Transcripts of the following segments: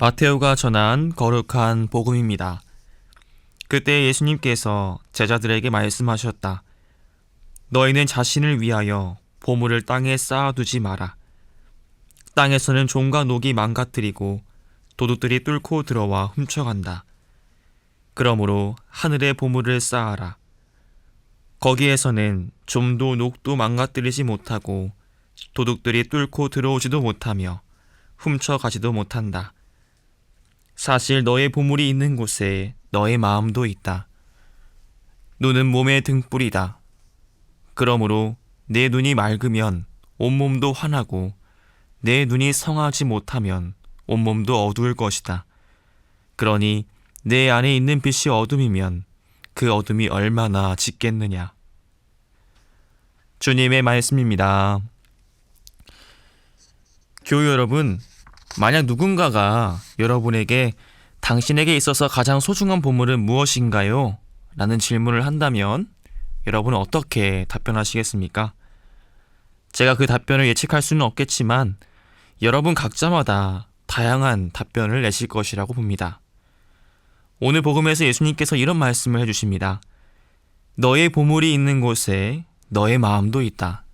마테오가 전한 거룩한 복음입니다. 그때 예수님께서 제자들에게 말씀하셨다. 너희는 자신을 위하여 보물을 땅에 쌓아두지 마라. 땅에서는 종과 녹이 망가뜨리고 도둑들이 뚫고 들어와 훔쳐간다. 그러므로 하늘에 보물을 쌓아라. 거기에서는 좀도 녹도 망가뜨리지 못하고 도둑들이 뚫고 들어오지도 못하며 훔쳐가지도 못한다. 사실 너의 보물이 있는 곳에 너의 마음도 있다. 눈은 몸의 등불이다. 그러므로 내 눈이 맑으면 온몸도 환하고 내 눈이 성하지 못하면 온몸도 어두울 것이다. 그러니 내 안에 있는 빛이 어둠이면 그 어둠이 얼마나 짙겠느냐. 주님의 말씀입니다. 교우 여러분, 만약 누군가가 여러분에게 당신에게 있어서 가장 소중한 보물은 무엇인가요? 라는 질문을 한다면 여러분은 어떻게 답변하시겠습니까? 제가 그 답변을 예측할 수는 없겠지만 여러분 각자마다 다양한 답변을 내실 것이라고 봅니다. 오늘 복음에서 예수님께서 이런 말씀을 해주십니다. 너의 보물이 있는 곳에 너의 마음도 있다.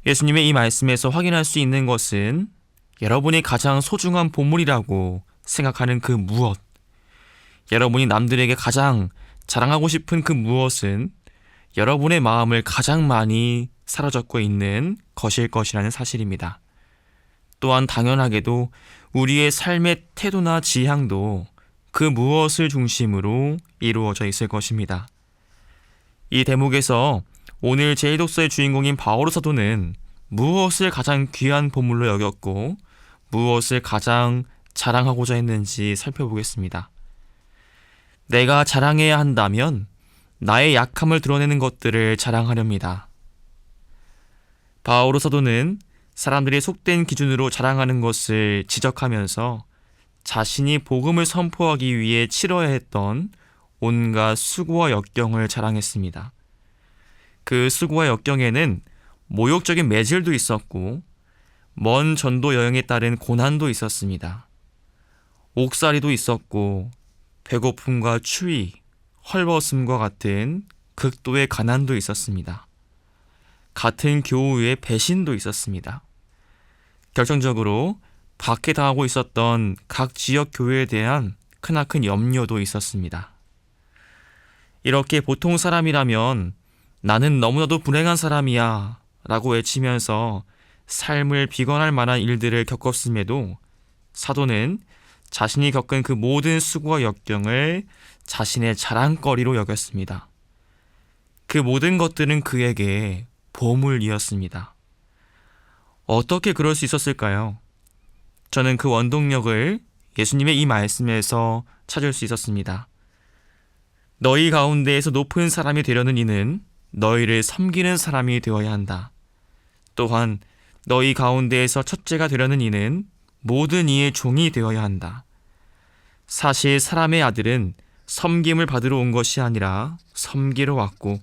예수님의 이 말씀에서 확인할 수 있는 것은 여러분이 가장 소중한 보물이라고 생각하는 그 무엇, 여러분이 남들에게 가장 자랑하고 싶은 그 무엇은 여러분의 마음을 가장 많이 사로잡고 있는 것일 것이라는 사실입니다. 또한 당연하게도 우리의 삶의 태도나 지향도 그 무엇을 중심으로 이루어져 있을 것입니다. 이 대목에서 오늘 제1독서의 주인공인 바오로 사도는 무엇을 가장 귀한 보물로 여겼고 무엇을 가장 자랑하고자 했는지 살펴보겠습니다. 내가 자랑해야 한다면 나의 약함을 드러내는 것들을 자랑하렵니다. 바오로 사도는 사람들이 속된 기준으로 자랑하는 것을 지적하면서 자신이 복음을 선포하기 위해 치러야 했던 온갖 수고와 역경을 자랑했습니다. 그 수고와 역경에는 모욕적인 매질도 있었고 먼 전도 여행에 따른 고난도 있었습니다. 옥살이도 있었고 배고픔과 추위, 헐벗음과 같은 극도의 가난도 있었습니다. 같은 교우의 배신도 있었습니다. 결정적으로 박해당하고 있었던 각 지역 교회에 대한 크나큰 염려도 있었습니다. 이렇게 보통 사람이라면 나는 너무나도 불행한 사람이야 라고 외치면서 삶을 비관할 만한 일들을 겪었음에도 사도는 자신이 겪은 그 모든 수고와 역경을 자신의 자랑거리로 여겼습니다. 그 모든 것들은 그에게 보물이었습니다. 어떻게 그럴 수 있었을까요? 저는 그 원동력을 예수님의 이 말씀에서 찾을 수 있었습니다. 너희 가운데에서 높은 사람이 되려는 이는 너희를 섬기는 사람이 되어야 한다. 또한 너희 가운데에서 첫째가 되려는 이는 모든 이의 종이 되어야 한다. 사실 사람의 아들은 섬김을 받으러 온 것이 아니라 섬기러 왔고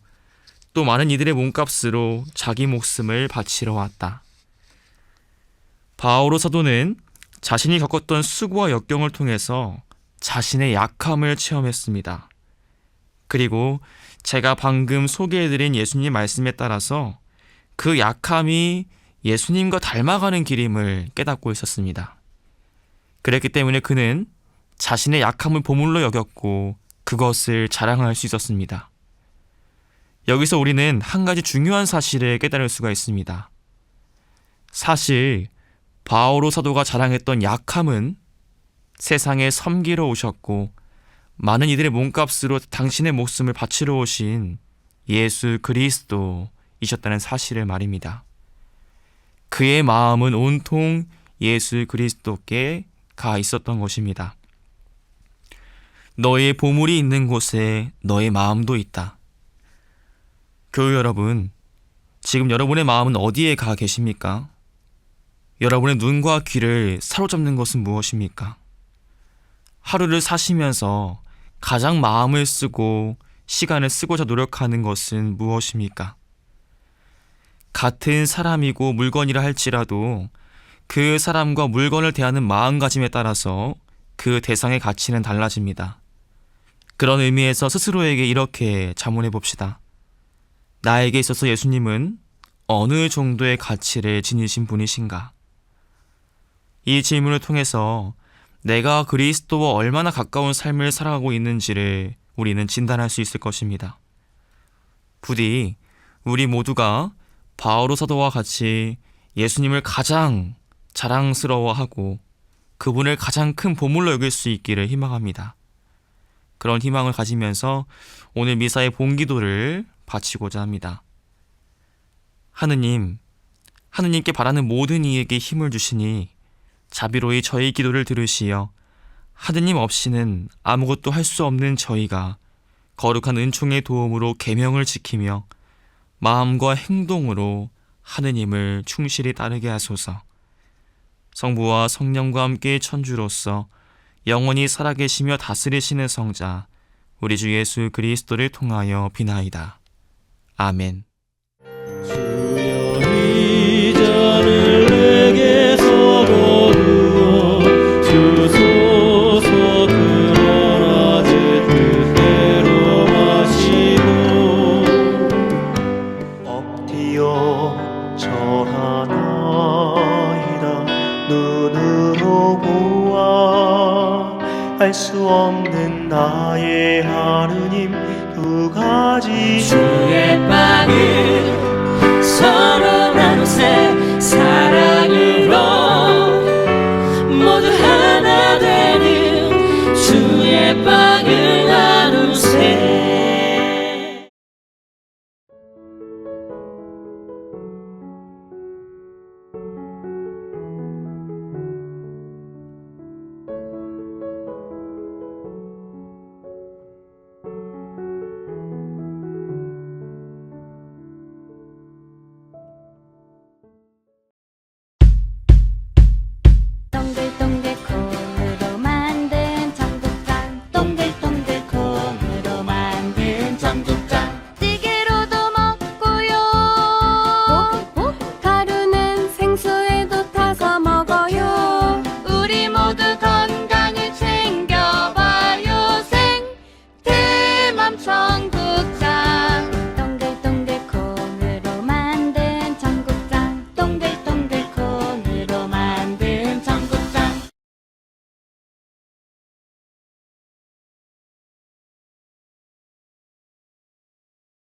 또 많은 이들의 몸값으로 자기 목숨을 바치러 왔다. 바오로 사도는 자신이 겪었던 수고와 역경을 통해서 자신의 약함을 체험했습니다. 그리고 제가 방금 소개해드린 예수님 말씀에 따라서 그 약함이 예수님과 닮아가는 길임을 깨닫고 있었습니다. 그랬기 때문에 그는 자신의 약함을 보물로 여겼고 그것을 자랑할 수 있었습니다. 여기서 우리는 한 가지 중요한 사실을 깨달을 수가 있습니다. 사실 바오로 사도가 자랑했던 약함은 세상에 섬기러 오셨고 많은 이들의 몸값으로 당신의 목숨을 바치러 오신 예수 그리스도이셨다는 사실을 말입니다. 그의 마음은 온통 예수 그리스도께 가 있었던 것입니다. 너의 보물이 있는 곳에 너의 마음도 있다. 교우 여러분, 지금 여러분의 마음은 어디에 가 계십니까? 여러분의 눈과 귀를 사로잡는 것은 무엇입니까? 하루를 사시면서 가장 마음을 쓰고 시간을 쓰고자 노력하는 것은 무엇입니까? 같은 사람이고 물건이라 할지라도 그 사람과 물건을 대하는 마음가짐에 따라서 그 대상의 가치는 달라집니다. 그런 의미에서 스스로에게 이렇게 자문해 봅시다. 나에게 있어서 예수님은 어느 정도의 가치를 지니신 분이신가? 이 질문을 통해서 내가 그리스도와 얼마나 가까운 삶을 살아가고 있는지를 우리는 진단할 수 있을 것입니다. 부디 우리 모두가 바오로 사도와 같이 예수님을 가장 자랑스러워하고 그분을 가장 큰 보물로 여길 수 있기를 희망합니다. 그런 희망을 가지면서 오늘 미사의 본기도를 바치고자 합니다. 하느님께 바라는 모든 이에게 힘을 주시니 자비로이 저희 기도를 들으시어 하느님 없이는 아무것도 할 수 없는 저희가 거룩한 은총의 도움으로 계명을 지키며 마음과 행동으로 하느님을 충실히 따르게 하소서. 성부와 성령과 함께 천주로서 영원히 살아계시며 다스리시는 성자 우리 주 예수 그리스도를 통하여 비나이다. 아멘. 주여 이 잔을 내게서 거두어 주소서. 그러나 내 뜻대로 마시고 엎드려 절하나이다. 눈으로 보아 알 수 없는 나의 하느님, 두 가지 주의 빵을 서로 나누세. 사랑